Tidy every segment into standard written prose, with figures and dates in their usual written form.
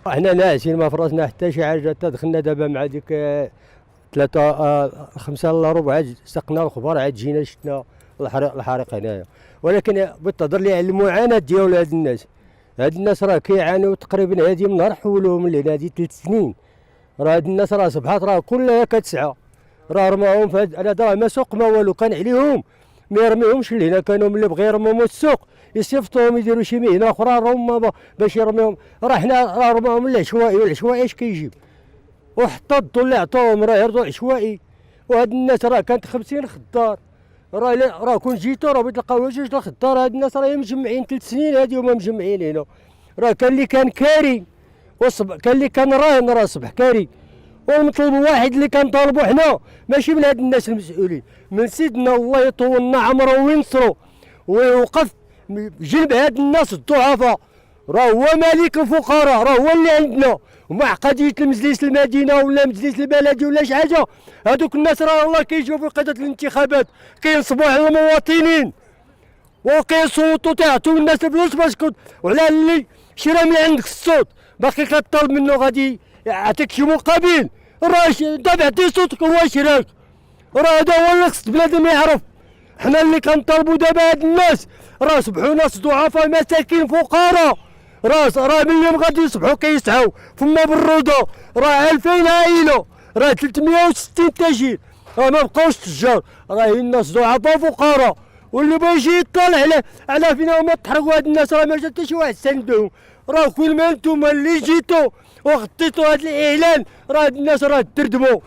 احنا ناعسين ما فرسنا حتى شي حاجه، حتى دخلنا دابا مع ديك ثلاثة خمسة الا ربع عاد سقنا الخبر، عاد جينا شفنا الحريق هنايا. ولكن بالتهضر لي على المعاناه ديال هاد الناس، هاد الناس راه كيعانيو تقريبا هادي من نهار حولوهم لهنا هادي 3 سنين. راه هاد الناس راه صبحات راه كلها كتسعى، راه رماهم في انا راه ما سوق ما والو كان عليهم، ما يرميهمش لهنا. كانوا ملي بغا يرميهم السوق يصيفطوهم يديروا شي مهنه اخرى راه باش يرميهم. راه حنا راه رماهم العشوائي، والعشوائي اش كيجيب؟ وحتى الضو اللي عطاوهم راه يرضوا عشوائي. وهاد الناس راه كانت 50 خضار، راه كون جيتو راه بتلقاو جوج الخضار. هاد الناس راه مجمعين 3 سنين هادي هما مجمعين هنا. راه كان اللي كان كاري كان اللي كان راهن راه صبح كاري. والمطلب واحد اللي كنطالبوا حنا ماشي من هاد الناس المسؤولين، من سيدنا الله يطولنا عمره وينصرو ويوقف جنب هاد الناس الضعفاء. راه هو مالك الفقراء، راه هو اللي عندنا. ومع قضيه المجلس المدينه ولا المجلس البلدي ولا شي حاجه، هذوك الناس راه الله كيجيو في قضيه الانتخابات كينصبوا على المواطنين وكيصوتوا تعطيو الناس الفلوس باش وعلى اللي شرا من عندك الصوت باقي كطالب منه غادي يعطيك شي مقابل. راه دابا عطي صوتك هو شراك. راه هذا هو اللي خص بنادم يعرف. حنا اللي كنطالبوا دابا هاد الناس راه صبحوا ناس ضعفاء مساكين فقراء. راه مليون غادي يصبحوا كيسعوا فما بالروضه. راه 2000 عائله، راه 360 تاجير، راه ما بقاوش تجار. راه الناس ضعفاء فقراء. واللي بغى يجي يطلع على فينا هما تحرقوا هاد الناس راه ما جا حتى شي واحد ساندهم. راه كل ما نتوما اللي جيتوا وغطيتوا هاد الاعلان راه هاد الناس راه تردموا.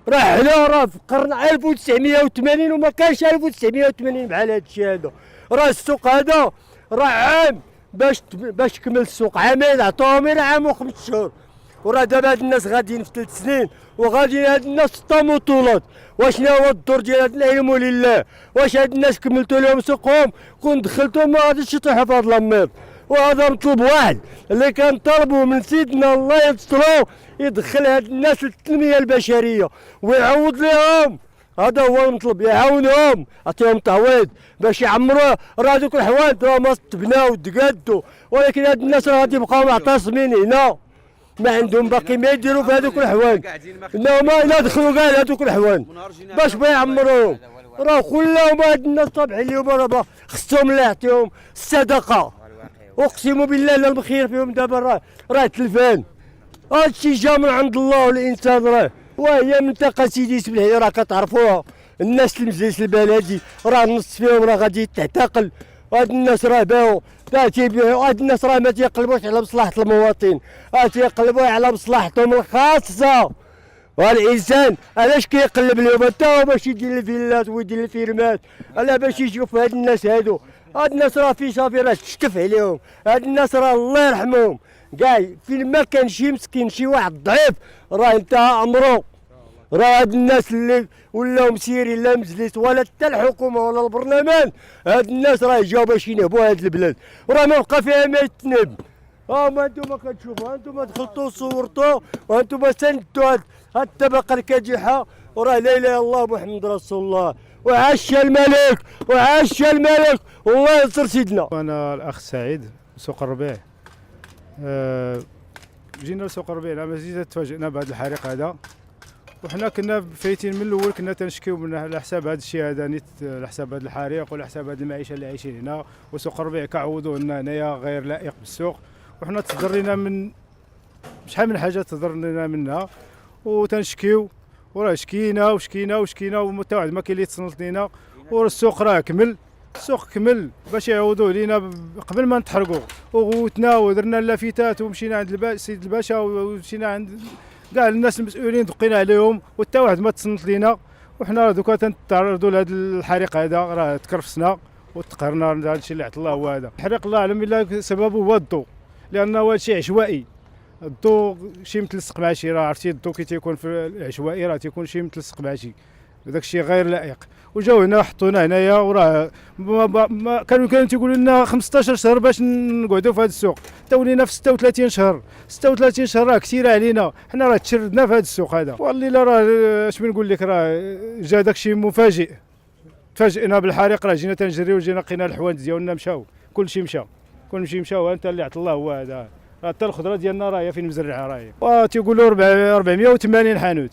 راه حنا راه في قرن 1980 وما كانش 1980 بحال هاد الشيء هذا. راه السوق هذا راه عام باش تكمل السوق، عامين عطاهم غير عام وخمس شهور. وراه دابا هاد الناس غاديين في 3 سنين وغاديين هاد الناس في الطاموطولات. واشنو هو الدور ديال هاد العلم لله؟ واش هاد الناس كملتوا لهم سوقهم؟ كون دخلتهم ما غاديش يطيحوا في هاد الامير. وهذا مطلب واحد اللي كنطالبوا من سيدنا الله يسترو، يدخل هاد الناس للتنميه البشريه ويعوض لهم. هذا هو المطلب، يعاونهم عطيهم تعويض باش يعمروا. راه هذوك الحوايج راه ما تبناو وتقادوا، ولكن هاد الناس راه غادي يبقاو معتصمين هنا ما عندهم باقي ما يديروا في هذوك الحوايج. انما الا دخلوا كاع هذوك الحوايج باش ما يعمروهم. راه كلهم هاد الناس طابعين اليوم راه خصهم الله يعطيهم الصدقه. اقسم بالله لا الخير فيهم دابا راه تلفان. هادشي جا من عند الله والانسان راه. وهي منطقه سيدي سبلحي راه كتعرفوها، الناس المجلس البلدي راه النص فيهم راه غادي تعتقل. هاد الناس راه باعوا تيبيعوا. هاد الناس راه ما تيقلبوش على مصلحه المواطن، تيقلبوا على مصلحتهم الخاصه. والانسان علاش كيقلب اليوم حتى هو باش يدير الفيلات ويدير الفيرمات؟ الا باش يشوف هاد الناس هادو. هاد الناس راه في صافي راه تشتف عليهم. هاد الناس راه الله يرحمهم كاع. فين ما كان شي مسكين شي واحد ضعيف راه انتهى امره. راه هاد الناس اللي ولاو مسيرين لا مجلس ولا حتى الحكومه ولا البرلمان، هاد الناس راه جاو باش ينهبوا هاد البلاد. وراه ما بقى فيها ما يتنهب. ما انتم كتشوفوا، انتم دخلتوا وصورتوا وانتم سندتوا هاد الطبقه الكادحه. وراه لا اله الا الله محمد رسول الله. وعاش الملك وعاش الملك والله ينصر سيدنا. انا الاخ سعيد سوق الربيع. جينا لسوق الربيع لما جينا تفاجئنا بهذا الحريق هذا، وحنا كنا فايتين من الاول كنا تنشكيو من على حساب هذا الشيء هذا، نيت على حساب هذا الحريق وعلى حساب هذه المعيشه اللي عايشين هنا. وسوق الربيع كعوضوا لنا هنايا غير لائق بالسوق، وحنا تضرينا من شحال من حاجه تضرينا منها وتنشكيو. وراه شكينا وشكينا وشكينا وحتى واحد ما كاين اللي يتصنت لينا. والسوق راه كمل، السوق كمل باش يعوضوا لينا قبل ما نتحرقوا. وغوتنا ودرنا لافتات ومشينا عند السيد الباشا ومشينا عند كاع الناس المسؤولين دقينا عليهم وحتى واحد ما تصنت لينا. وحنا دوكا تنتعرضوا لهذا الحريق هذا راه تكرفسنا وتقهرنا. هذا الشيء اللي عطى الله هو هذا الحريق. الله اعلم بالله سببه هو الضوء، لانه هذا شيء عشوائي. الضوء شي متلصق مع شي، راه عرفتي الضوء كي تيكون في العشوائي راه تيكون شي متلصق مع شي، داك الشيء غير لائق. وجاو هنا حطونا هنايا وراه كانوا تيقولوا لنا 15 شهر باش نقعدوا في هذا السوق، تا ولينا في 36 شهر. 36 شهر راه كثير علينا، حنا راه تشردنا في هذا السوق هذا. والله راه اش بنقول لك، راه جا داك الشيء مفاجئ. تفاجئنا بالحريق، راه جينا تنجريو، جينا لقينا الحوانت ديالنا مشاو، كلشي مشى، كلشي مشى. وانت اللي عطى الله هو هذا. حتى الخضره ديالنا راهي فين مزرعه راهي، وتيقولوا 480 حانوت.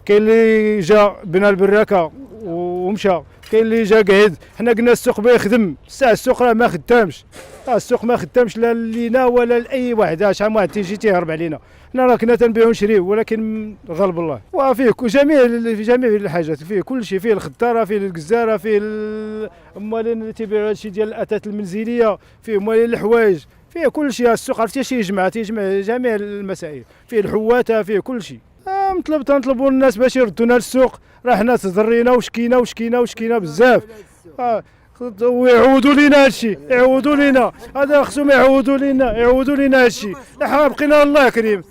كاين اللي جا بنى البراكه ومشى، كاين اللي جا قعد. حنا قلنا السوق بغا يخدم، الساعه السوق راه ما خدامش، السوق ما خدامش لا لينا ولا لاي واحد. شحال من واحد تيجي تيهرب علينا. حنا راه كنا تنبيعو نشريو، ولكن غلب الله. وفيه جميع الحاجات، فيه كل شيء، فيه الخضاره، فيه الكزاره، فيه الموالين اللي تيبيعوا هادشي ديال الاثاث المنزليه، فيه موالين الحوايج، فيه كل شيء. السوق عرفتي شي تيجمع جميع المسائل، فيه الحواته، فيه كل شيء. تنطلبوا الناس باش يردونا للسوق، راه حنا تضرينا وشكينا بزاف. ويعودوا لينا هادشي، يعودوا لينا، هذا خصهم يعودوا لينا هادشي. حنا بقينا الله كريم،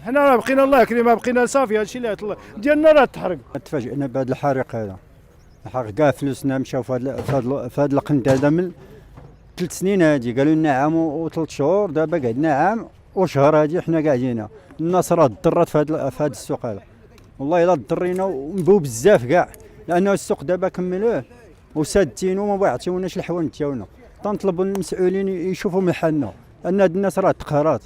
حنا بقينا الله كريم، ما بقينا صافي. هادشي اللي ديالنا راه تحرق. تفاجئنا بهذا الحريق هذا، الحريق كاع فلوسنا مشاو في هذا القند هذا من 3 سنين هادي. قالوا لنا عام و3 شهور، دابا قعدنا عام وشهر هادي حنا قاعدين. الناس راه تضرت في هذا السوق هذا، والله الا تضرينا ونبو بزاف كاع، لانه السوق دابا كملوه وسادتينو وما عطيوناش الحوانت ديالنا. تنطلبوا المسؤولين يشوفوا من حالنا، ان هاد الناس راه تقهرات.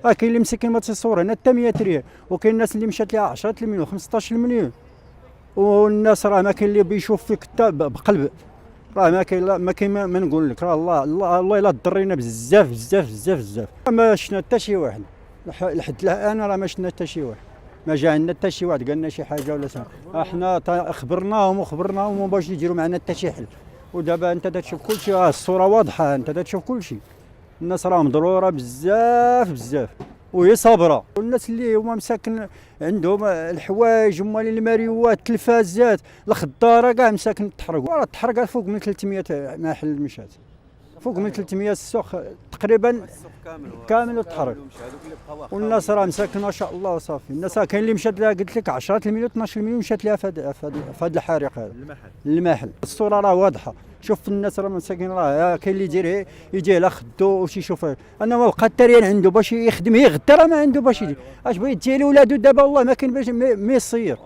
كاين اللي مسكين ما تصور هنا حتى 100 ريال، وكاين الناس اللي مشات لها 10 مليون 15 مليون. والناس راه ما كاين اللي بيشوف فيك حتى بقلب، راه ما كاين ما نقول لك. راه الله الا ضرينا بزاف. ما شفنا حتى شي واحد لحد الان، راه ما شفنا حتى شي واحد، ما جا عندنا حتى شي واحد قال لنا شي حاجه ولا سا. احنا خبرناهم وما باش يديروا معنا حتى شي حل. ودابا انت تشوف كل شيء، الصوره واضحه، انت تشوف كل شيء. الناس راه مضروره بزاف وهي صابره. والناس اللي هما مساكن عندهم الحوايج، هما الماريوات، التلفازات، الخضاره كاع مساكن تحرقوا. راه تحرق فوق من 300 محل مشات، فوق من 300 السوق تقريبا كامل تحرق. والناس راه مساكن ما شاء الله وصافي. الناس كاين اللي مشات لها قلت لك 10 مليون 12 مليون مشات لها في هذا الحريق هذا المحل. الصوره راه واضحه، شوف الناس راه مساكين. راه كاين اللي يجي على خدو واش يشوف. انا ما بقى حتى ريال عنده باش يخدم، هي غدا راه ما عنده باش يدير. اش بغيت ديالي ولادو دابا والله ما كاين باش ما يصير.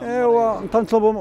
ايوا تنطلبوا